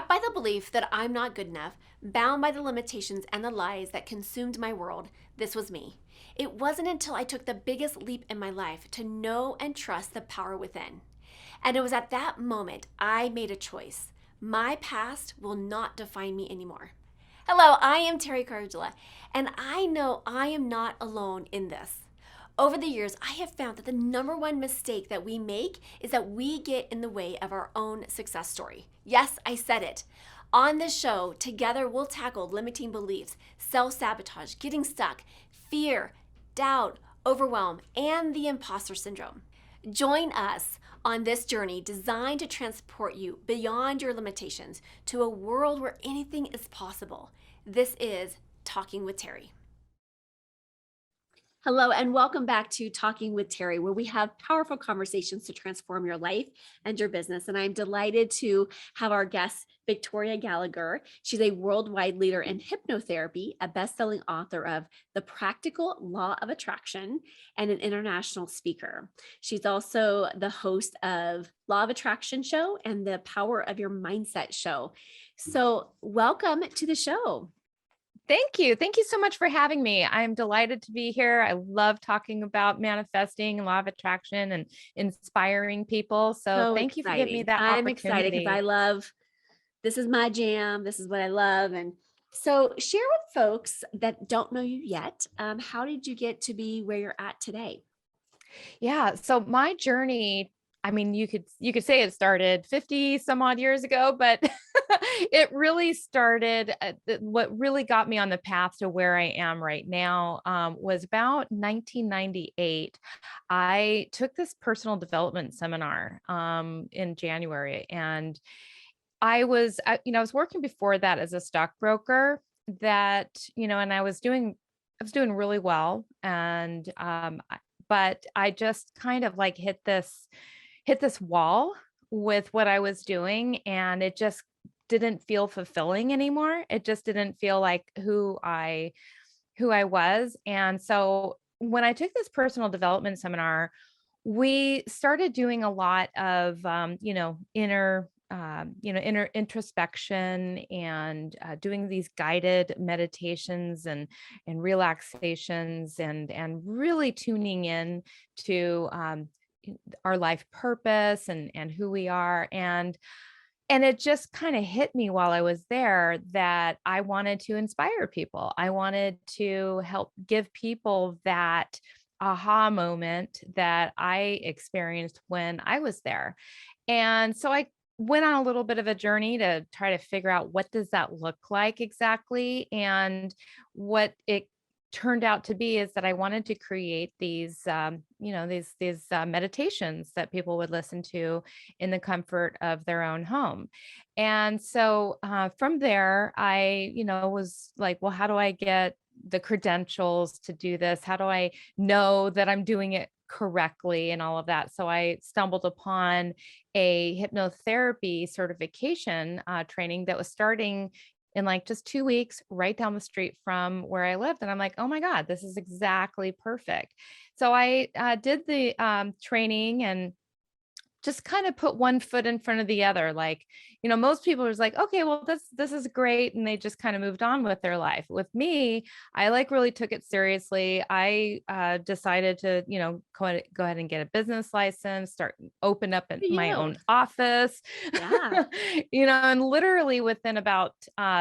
Trapped by the belief that I'm not good enough, bound by the limitations and the lies that consumed my world, this was me. It wasn't until I took the biggest leap in my life to know and trust the power within. And it was at that moment I made a choice. My past will not define me anymore. Hello, I am Teri, and I know I am not alone in this. Over the years, I have found that the number one mistake that we make is that we get in the way of our own success story. Yes, I said it. On this show, together we'll tackle limiting beliefs, self-sabotage, getting stuck, fear, doubt, overwhelm, and the imposter syndrome. Join us on this journey designed to transport you beyond your limitations to a world where anything is possible. This is Talking with Teri. Hello, and welcome back to Talking with Teri, where we have powerful conversations to transform your life and your business. And I'm delighted to have our guest, Victoria Gallagher. She's a worldwide leader in hypnotherapy, a best-selling author of The Practical Law of Attraction, and an international speaker. She's also the host of Law of Attraction Show and the Power of Your Mindset Show. So welcome to the show. Thank you. Thank you so much for having me. I'm delighted to be here. I love talking about manifesting and law of attraction and inspiring people. So thank you for giving me that opportunity. I'm excited because this is my jam. This is what I love. And so share with folks that don't know you yet, how did you get to be where you're at today? Yeah. So my journey, I mean, you could say it started 50 some odd years ago, but it really started, what really got me on the path to where I am right now was about 1998. I took this personal development seminar in January, and I was working before that as a stockbroker and I was doing really well. And, but I just kind of like hit this wall with what I was doing, and it just didn't feel fulfilling anymore. It just didn't feel like who I was. And so when I took this personal development seminar, we started doing a lot of inner introspection and doing these guided meditations and relaxations and really tuning in to our life purpose and who we are. And it just kind of hit me while I was there that I wanted to inspire people. I wanted to help give people that aha moment that I experienced when I was there. And so I went on a little bit of a journey to try to figure out what does that look like exactly. And what it turned out to be is that I wanted to create these, meditations that people would listen to in the comfort of their own home. And so from there, I, was like, well, how do I get the credentials to do this? How do I know that I'm doing it correctly and all of that? So I stumbled upon a hypnotherapy certification training that was starting in like just 2 weeks, right down the street from where I lived. And I'm like, oh my God, this is exactly perfect. So I did the training and just kind of put one foot in front of the other. Like, most people are like, okay, well, this is great. And they just kind of moved on with their life. With me, I like really took it seriously. I decided to, go ahead and get a business license, open up my own office, Yeah. and literally within about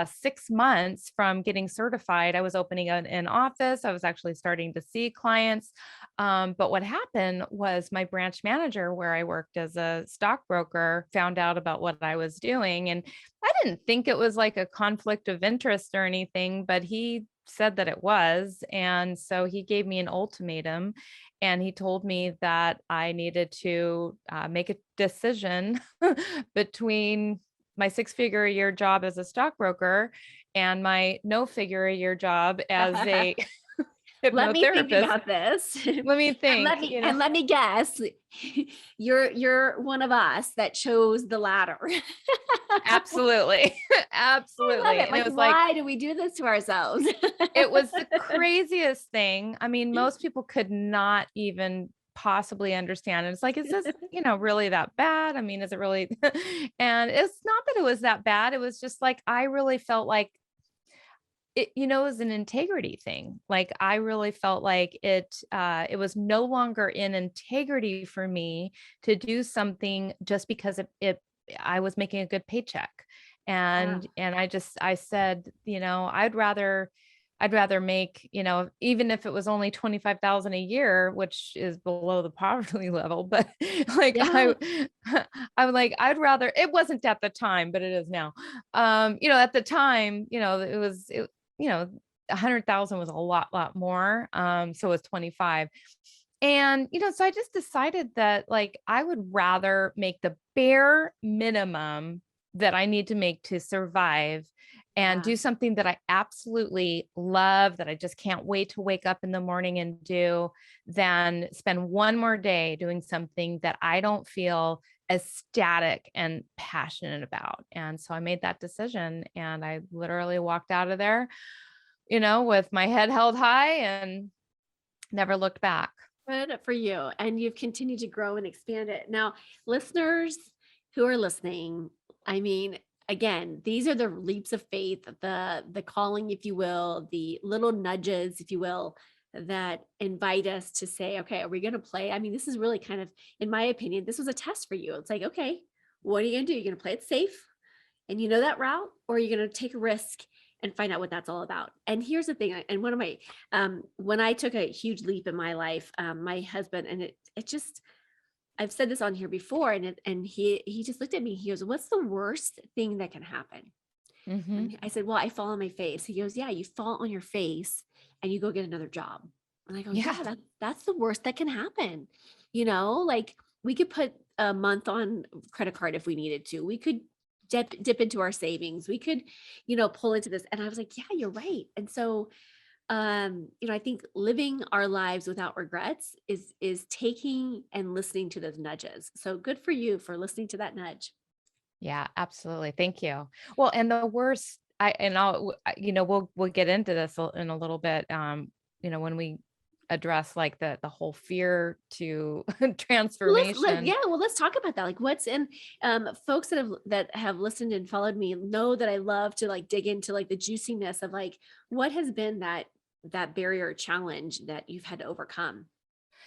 6 months from getting certified, I was opening an office. I was actually starting to see clients. But what happened was my branch manager, where I worked as a stockbroker, found out about what I was doing. And I didn't think it was like a conflict of interest or anything, but he said that it was. And so he gave me an ultimatum, and he told me that I needed to make a decision between my 6-figure-a-year job as a stockbroker and my no-figure-a-year job as a Let me think hypnotherapist. about this. Let me think. And let me guess. You're one of us that chose the latter. Absolutely. Absolutely. And it was why do we do this to ourselves? It was the craziest thing. I mean, most people could not even possibly understand. And it's like, is this, really that bad? I mean, is it really? And it's not that it was that bad. It was just like, I really felt like it was an integrity thing. Like I really felt like it was no longer in integrity for me to do something just because I was making a good paycheck. Yeah. And I said, I'd rather make, even if it was only 25,000 a year, which is below the poverty level, but like Yeah. I'm like, it wasn't at the time, but it is now. At the time, you know, 100,000 was a lot more. So was 25. And, so I just decided that like I would rather make the bare minimum that I need to make to survive and Yeah. do something that I absolutely love, that I just can't wait to wake up in the morning and do, than spend one more day doing something that I don't feel ecstatic and passionate about. And so I made that decision and I literally walked out of there, with my head held high and never looked back. Good for you. And you've continued to grow and expand it. Now, listeners who are listening, I mean, again, these are the leaps of faith, the calling, if you will, the little nudges, if you will, that invite us to say, okay, are we going to play? I mean, this is really kind of, in my opinion, this was a test for you. It's like, okay, what are you going to do? You're going to play it safe and you know that route, or are you going to take a risk and find out what that's all about? And here's the thing, and one of my when I took a huge leap in my life, my husband, and it just, I've said this on here before, and he just looked at me. He goes, "What's the worst thing that can happen?" Mhm. And I said, "Well, I fall on my face." He goes, "Yeah, you fall on your face and you go get another job." And I go, Yeah. "Yeah, that's the worst that can happen." Like we could put a month on credit card if we needed to. We could dip into our savings. We could, pull into this. And I was like, "Yeah, you're right." And so I think living our lives without regrets is taking and listening to those nudges. So good for you for listening to that nudge. Yeah, absolutely. Thank you. Well, and the worst I and I'll w I we'll get into this in a little bit, when we address like the whole fear to Well, transformation. let's talk about that. Like what's in folks that have listened and followed me know that I love to like dig into like the juiciness of like what has been that barrier or challenge that you've had to overcome.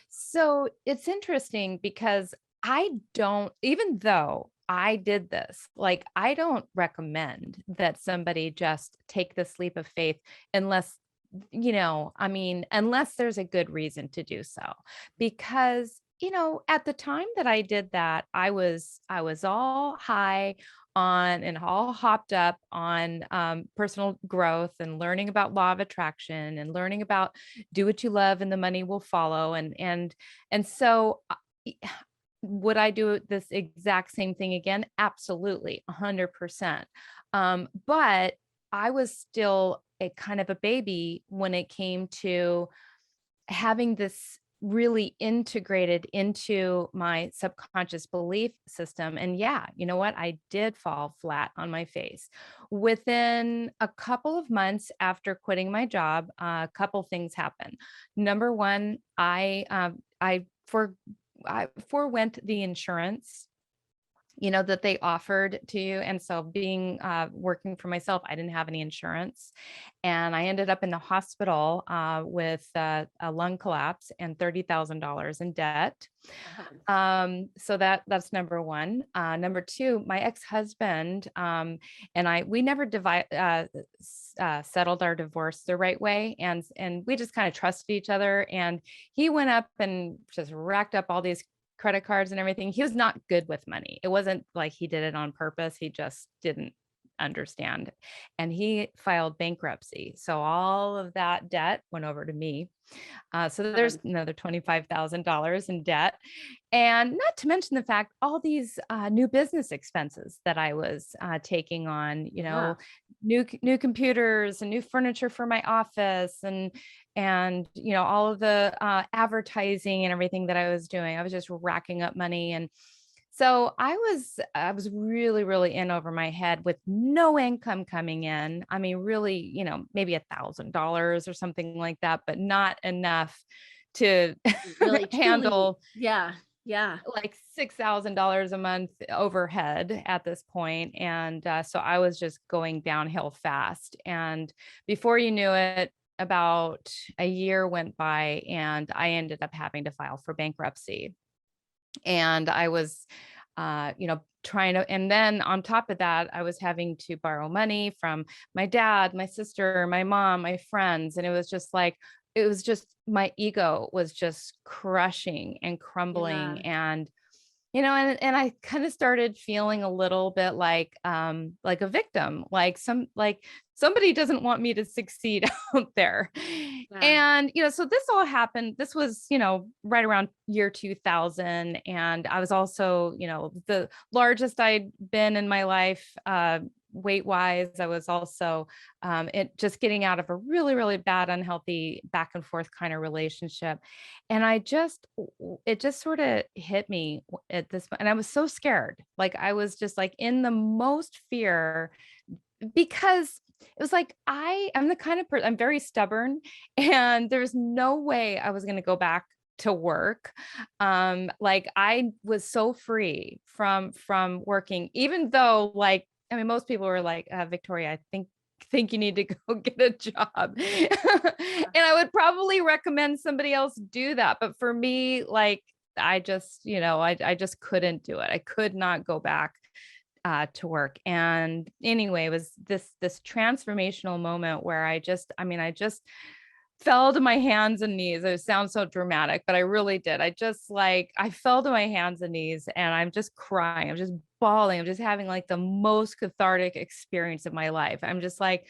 So it's interesting because I don't, even though I did this, like, I don't recommend that somebody just take this leap of faith unless, I mean, unless there's a good reason to do so. Because, at the time that I did that, I was all high on and all hopped up on personal growth and learning about law of attraction and learning about do what you love and the money will follow. And so would I do this exact same thing again? Absolutely, 100%. But I was still a kind of a baby when it came to having this really integrated into my subconscious belief system. And yeah, you know what? I did fall flat on my face. Within a couple of months after quitting my job, a couple things happened. Number one, I forwent the insurance that they offered to you. And so being working for myself, I didn't have any insurance. And I ended up in the hospital with a lung collapse and $30,000 in debt. Wow. So that's number one. Number two, my ex-husband and we never settled our divorce the right way, and we just kind of trusted each other. And he went up and just racked up all these credit cards and everything. He was not good with money. It wasn't like he did it on purpose. He just didn't understand. And he filed bankruptcy. So all of that debt went over to me. So there's Heavens. another $25,000 in debt. And not to mention the fact, all these new business expenses that I was taking on, Yeah. new computers and new furniture for my office and all of the advertising and everything that I was doing. I was just racking up money. And so I was really, really in over my head with no income coming in. I mean, really, maybe $1,000 or something like that, but not enough to Really, truly. handle Yeah. Yeah. like $6,000 a month overhead at this point. And so I was just going downhill fast. And before you knew it, about a year went by and I ended up having to file for bankruptcy. And I was, trying to, and then on top of that, I was having to borrow money from my dad, my sister, my mom, my friends. And it was just my ego was just crushing and crumbling. Yeah. And and I kind of started feeling a little bit like a victim, like somebody doesn't want me to succeed out there. Yeah. And, so this all happened. This was, right around year 2000. And I was also, the largest I'd been in my life, weight wise. I was also, it just getting out of a really, really bad, unhealthy back and forth kind of relationship. And it just sort of hit me at this point. And I was so scared. Like I was just like in the most fear because it was like I'm the kind of person, I'm very stubborn, and there's no way I was going to go back to work. Like I was so free from working, even though like I mean most people were like, Victoria, I think you need to go get a job. Yeah. And I would probably recommend somebody else do that. But for me, like I just, I just couldn't do it. I could not go back to work. And anyway, it was this transformational moment where I just fell to my hands and knees. It sounds so dramatic, but I really did. I fell to my hands and knees and I'm just crying. I'm just bawling. I'm just having like the most cathartic experience of my life. I'm just like,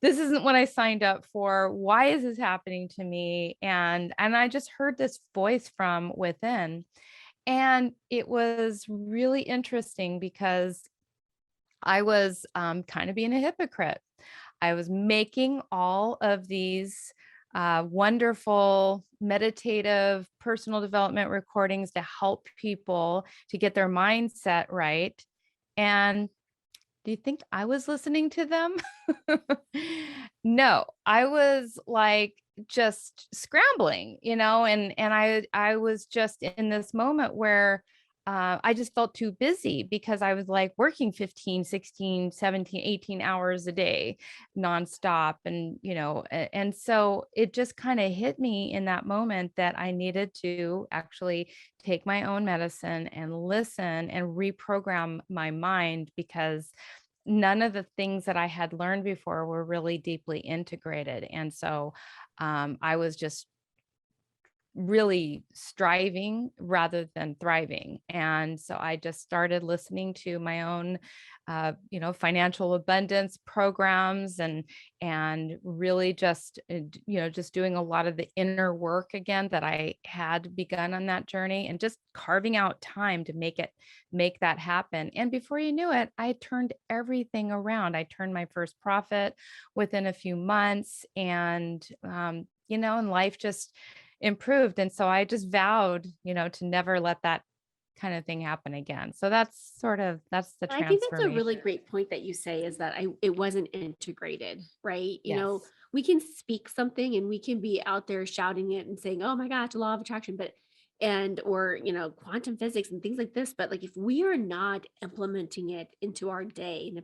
this isn't what I signed up for. Why is this happening to me? And I just heard this voice from within. And it was really interesting because I was kind of being a hypocrite. I was making all of these wonderful meditative personal development recordings to help people to get their mindset right. And do you think I was listening to them? No, I was like just scrambling, and I was just in this moment where I just felt too busy because I was like working 15, 16, 17, 18 hours a day nonstop. And, and so it just kind of hit me in that moment that I needed to actually take my own medicine and listen and reprogram my mind because none of the things that I had learned before were really deeply integrated. And so I was just really striving rather than thriving. And so I just started listening to my own, financial abundance programs and really just, just doing a lot of the inner work again that I had begun on that journey and just carving out time to make that happen. And before you knew it, I turned everything around. I turned my first profit within a few months and life just improved. And so I just vowed, to never let that kind of thing happen again. So that's the I think that's a transformation. really great point that you say is that it wasn't integrated, right? Yes. We can speak something and we can be out there shouting it and saying, "Oh my gosh, law of attraction," but and or, quantum physics and things like this, but like if we are not implementing it into our day and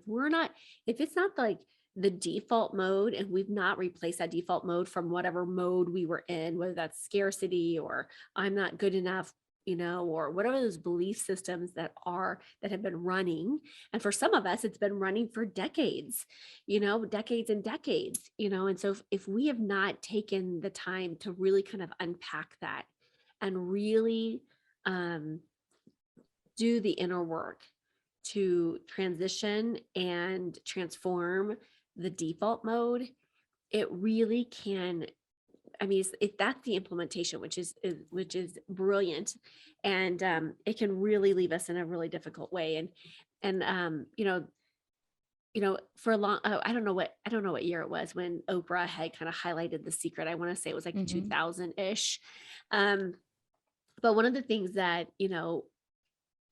if it's not like the default mode and we've not replaced that default mode from whatever mode we were in, whether that's scarcity or I'm not good enough, or whatever those belief systems that have been running. And for some of us, it's been running for decades, decades and decades, and so if we have not taken the time to really kind of unpack that and really um, do the inner work to transition and transform the default mode, it really can. I mean, that's the implementation, which is brilliant, and it can really leave us in a really difficult way. And for a long, I don't know what year it was when Oprah had kind of highlighted The Secret. I want to say it was like Hmm. 2000 ish. Um, but one of the things that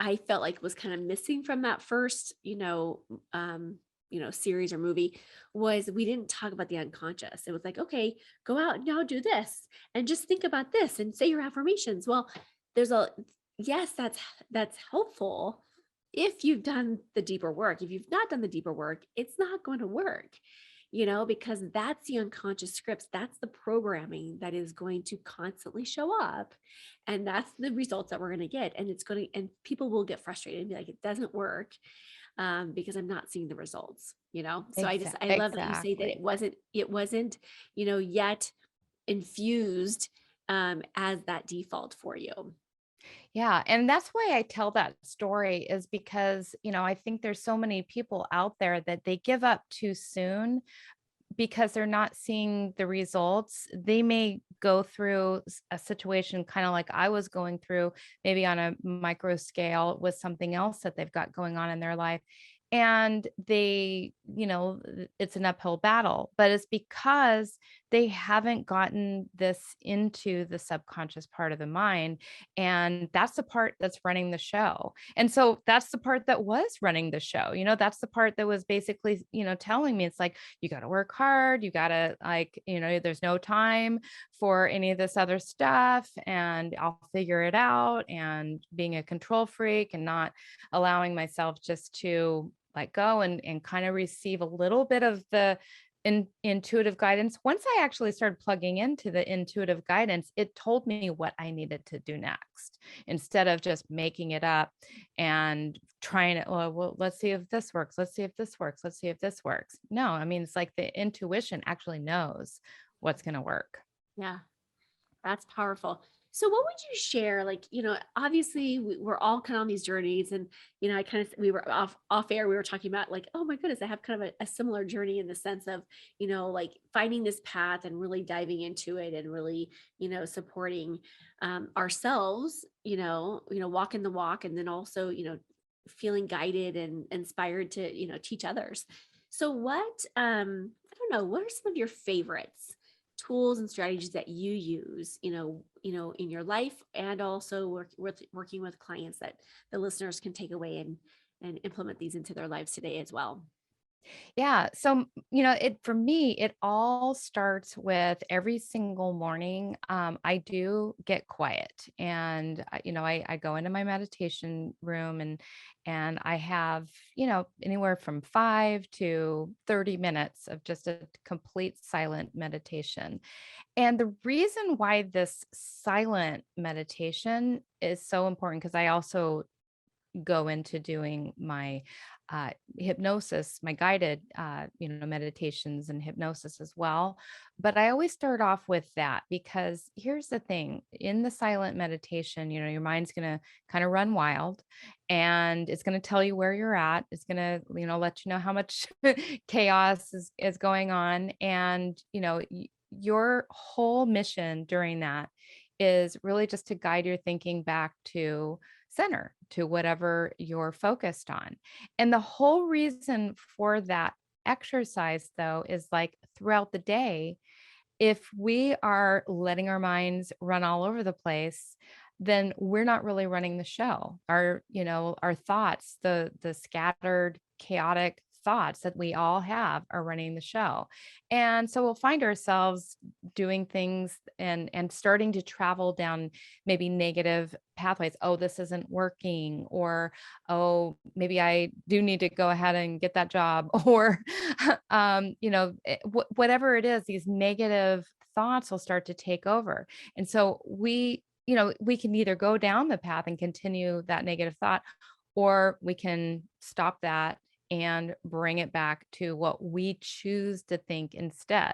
I felt like was kind of missing from that first, series or movie, was we didn't talk about the unconscious. It was like, okay, go out and now do this and just think about this and say your affirmations. Well, there's a yes, that's helpful if you've done the deeper work. If you've not done the deeper work, it's not going to work, because that's the unconscious scripts. That's the programming that is going to constantly show up. And that's the results that we're going to get. And and people will get frustrated and be like, it doesn't work, because I'm not seeing the results, So I love that you say that Exactly. it wasn't, yet infused, as that default for you. Yeah, and that's why I tell that story is because, I think there's so many people out there that they give up too soon because they're not seeing the results. They may go through a situation kind of like I was going through, maybe on a micro scale with something else that they've got going on in their life. And it's an uphill battle, but it's because they haven't gotten this into the subconscious part of the mind. And that's the part that's running the show. And so that's the part that was running the show. That's the part that was basically, telling me it's like, you got to work hard. You got to, like, there's no time for any of this other stuff. And I'll figure it out. And being a control freak and not allowing myself just to let go and kind of receive a little bit of the intuitive guidance. Once I actually started plugging into the intuitive guidance, it told me what I needed to do next instead of just making it up and trying to, well, let's see if this works. Let's see if this works. Let's see if this works. No, I mean, it's like the intuition actually knows what's going to work. Yeah. That's powerful. So what would you share? Like, obviously we're all kind of on these journeys, and, we were off air. We were talking about like, oh my goodness, I have kind of a similar journey in the sense of, like finding this path and really diving into it and really, supporting, ourselves, walking the walk, and then also, feeling guided and inspired to, teach others. So I don't know, what are some of your favorites? Tools and strategies that you use, in your life, and also working with clients that the listeners can take away and implement these into their lives today as well. Yeah. So, it for me, it all starts with every single morning. I do get quiet, and I go into my meditation room, and I have anywhere from 5 to 30 minutes of just a complete silent meditation. And the reason why this silent meditation is so important, because I also go into doing my hypnosis, my guided, meditations and hypnosis as well. But I always start off with that because here's the thing: in the silent meditation, your mind's going to kind of run wild, and it's going to tell you where you're at. It's going to, let you know how much chaos is going on. And, your whole mission during that is really just to guide your thinking back to center, to whatever you're focused on. And the whole reason for that exercise, though, is like throughout the day, if we are letting our minds run all over the place, then we're not really running the show. Our thoughts, the scattered, chaotic thoughts that we all have are running the show. And so we'll find ourselves doing things and starting to travel down maybe negative pathways. Oh, this isn't working, or oh, maybe I do need to go ahead and get that job, or whatever it is, these negative thoughts will start to take over. And so we can either go down the path and continue that negative thought, or we can stop that and bring it back to what we choose to think instead.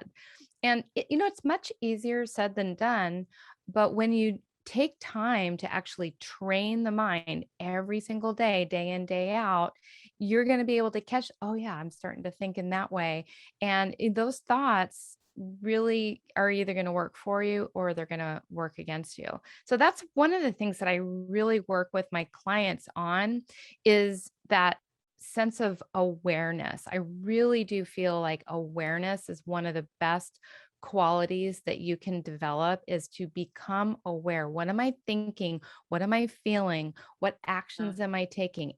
And it's much easier said than done, but when you take time to actually train the mind every single day in, day out, you're going to be able to catch, oh yeah, I'm starting to think in that way. And those thoughts really are either going to work for you or they're going to work against you. So that's one of the things that I really work with my clients on, is that sense of awareness. I really do feel like awareness is one of the best qualities that you can develop, is to become aware. What am I thinking? What am I feeling? What Uh, actions am I taking?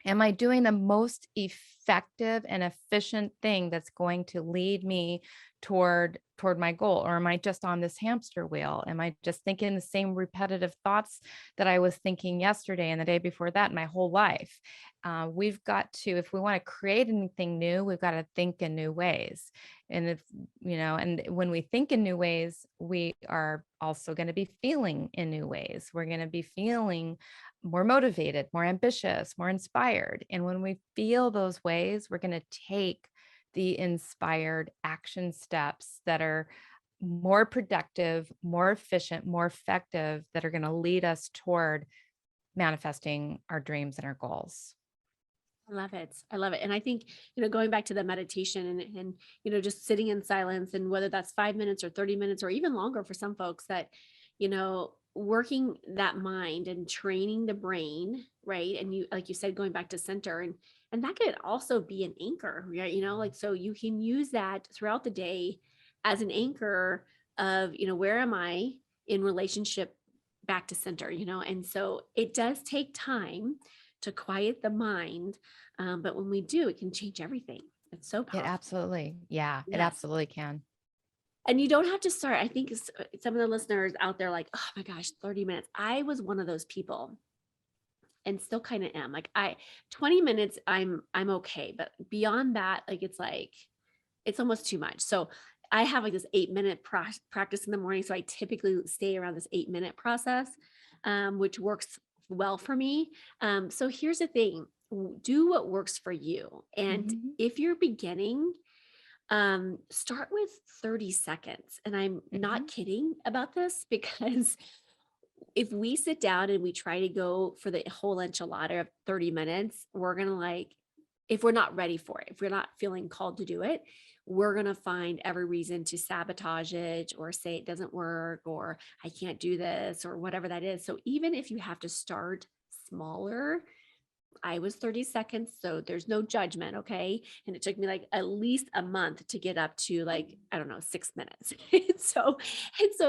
Am I doing the most effective and efficient thing that's going to lead me toward my goal? Or am I just on this hamster wheel? Am I just thinking the same repetitive thoughts that I was thinking yesterday and the day before that, my whole life? We've got to, if we want to create anything new, we've got to think in new ways. And if, and when we think in new ways, we are also going to be feeling in new ways. We're going to be feeling more motivated, more ambitious, more inspired. And when we feel those ways, we're going to take the inspired action steps that are more productive, more efficient, more effective, that are going to lead us toward manifesting our dreams and our goals. I love it. I love it. And I think, going back to the meditation just sitting in silence, and whether that's 5 minutes or 30 minutes or even longer for some folks, that, working that mind and training the brain, right? And you, like you said, going back to center, and that could also be an anchor, right? Like, so you can use that throughout the day as an anchor of, where am I in relationship back to center, and so it does take time to quiet the mind. But when we do, it can change everything. It's so It powerful. absolutely, yeah, it Yes. absolutely can. And you don't have to start. I think some of the listeners out there like, oh my gosh, 30 minutes. I was one of those people and still kind of am. Like 20 minutes, I'm okay. But beyond that, it's almost too much. So I have like this 8-minute practice in the morning. So I typically stay around this 8-minute process, which works well for me. So here's the thing, do what works for you. And Mhm, if you're beginning, start with 30 seconds. And I'm not mhm. kidding about this because if we sit down and we try to go for the whole enchilada of 30 minutes, we're going to if we're not ready for it, if we're not feeling called to do it, we're going to find every reason to sabotage it or say it doesn't work or I can't do this or whatever that is. So even if you have to start smaller, I was 30 seconds, so there's no judgment, okay? And it took me like at least a month to get up to like, I don't know, 6 minutes. And so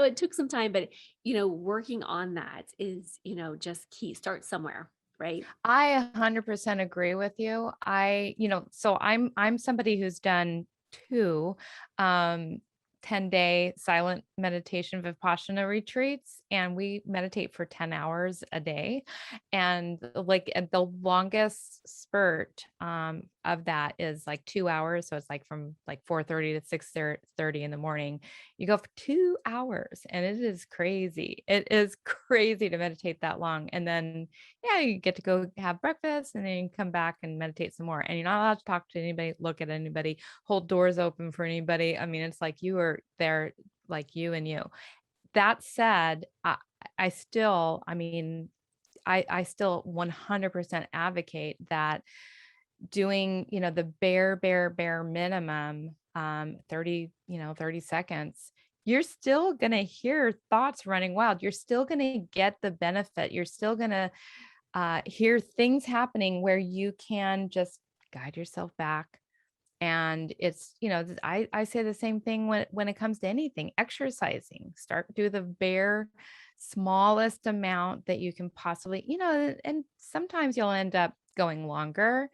it took some time, but working on that is, just key. Start somewhere, right? I 100% agree with you. So I'm somebody who's done 2 um 10-day silent meditation Vipassana retreats, and we meditate for 10 hours a day. And like at the longest spurt of that is like 2 hours. So it's like from like 4:30 to 6:30 in the morning. You go for 2 hours, and it is crazy. It is crazy to meditate that long. And then yeah, you get to go have breakfast and then you come back and meditate some more. And you're not allowed to talk to anybody, look at anybody, hold doors open for anybody. I mean, it's like you are there, like you and you. That said, I still, I mean, I still 100% advocate that doing, the bare minimum, 30, 30 seconds, you're still going to hear thoughts running wild. You're still going to get the benefit. You're still going to hear things happening where you can just guide yourself back. And it's, I say the same thing when it comes to anything, exercising, start do the bare smallest amount that you can possibly, and sometimes you'll end up going longer.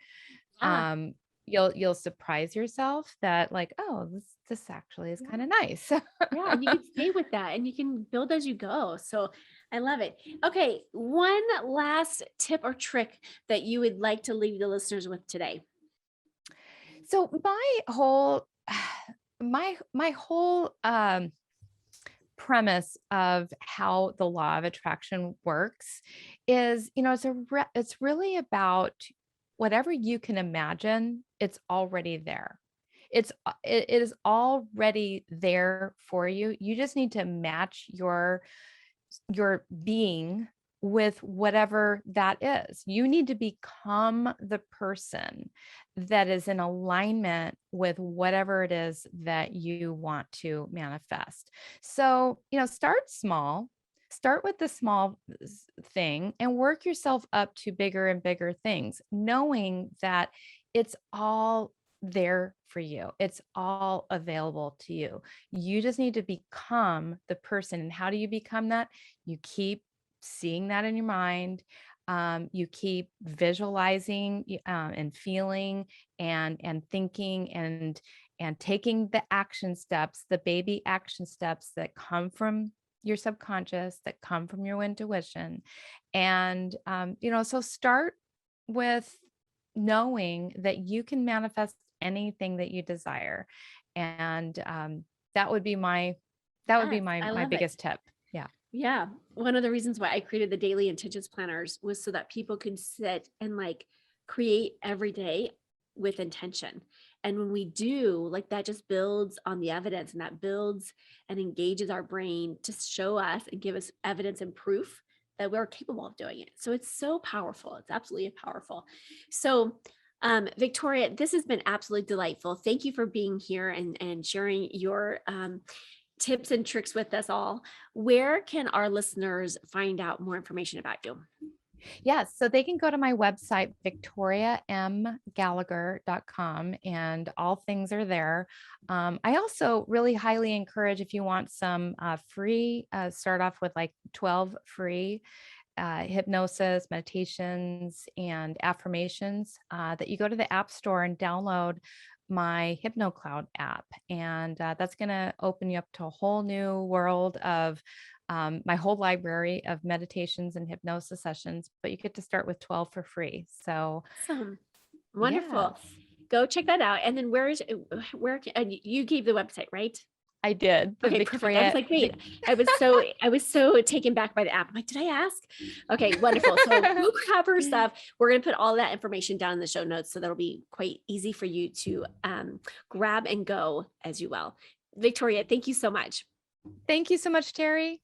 Yeah. Um, you'll surprise yourself that like, oh, this actually is kind Yeah. of nice. Yeah. And you can stay with that and you can build as you go. So I love it. Okay. One last tip or trick that you would like to leave the listeners with today. So my whole premise of how the law of attraction works is, it's really about whatever you can imagine, it's already there. It is already there for you. You just need to match your being with whatever that is. You need to become the person that is in alignment with whatever it is that you want to manifest. So, start small. Start with the small thing and work yourself up to bigger and bigger things, knowing that it's all there for you. It's all available to you. You just need to become the person. And how do you become that? You keep seeing that in your mind. You keep visualizing and feeling and thinking and taking the action steps, the baby action steps that come from your subconscious, that come from your intuition. And, so start with knowing that you can manifest anything that you desire. And that would be my that would be Yes, I my love it. biggest tip. Yeah. Yeah. One of the reasons why I created the daily intentions planners was so that people could sit and like create every day with intention. And when we do, like that just builds on the evidence and that builds and engages our brain to show us and give us evidence and proof that we're capable of doing it. So it's so powerful. It's absolutely powerful. So, Victoria, this has been absolutely delightful. Thank you for being here and sharing your tips and tricks with us all. Where can our listeners find out more information about you? Yes, so they can go to my website, victoriamgallagher.com, and all things are there. I also really highly encourage, if you want some free, start off with like 12 free hypnosis, meditations, and affirmations, that you go to the App Store and download my HypnoCloud app. And that's going to open you up to a whole new world of my whole library of meditations and hypnosis sessions, but you get to start with 12 for free. So, Awesome. Wonderful. yes, Go check that out. And then you gave the website, right? I did the Okay, perfect. I was Victoria. like, wait, I was so taken back by the app. I'm like, did I ask? Okay, wonderful. So go grab her stuff. We're going to put all that information down in the show notes. So that'll be quite easy for you to grab and go as you will. Victoria, thank you so much. Thank you so much, Teri.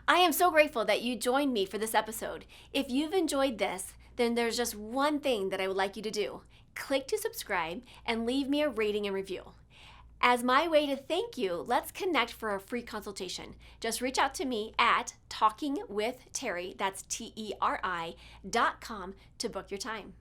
I am so grateful that you joined me for this episode. If you've enjoyed this, then there's just one thing that I would like you to do. Click to subscribe and leave me a rating and review. As my way to thank you, let's connect for a free consultation. Just reach out to me at talkingwithteri, that's TERI.com, to book your time.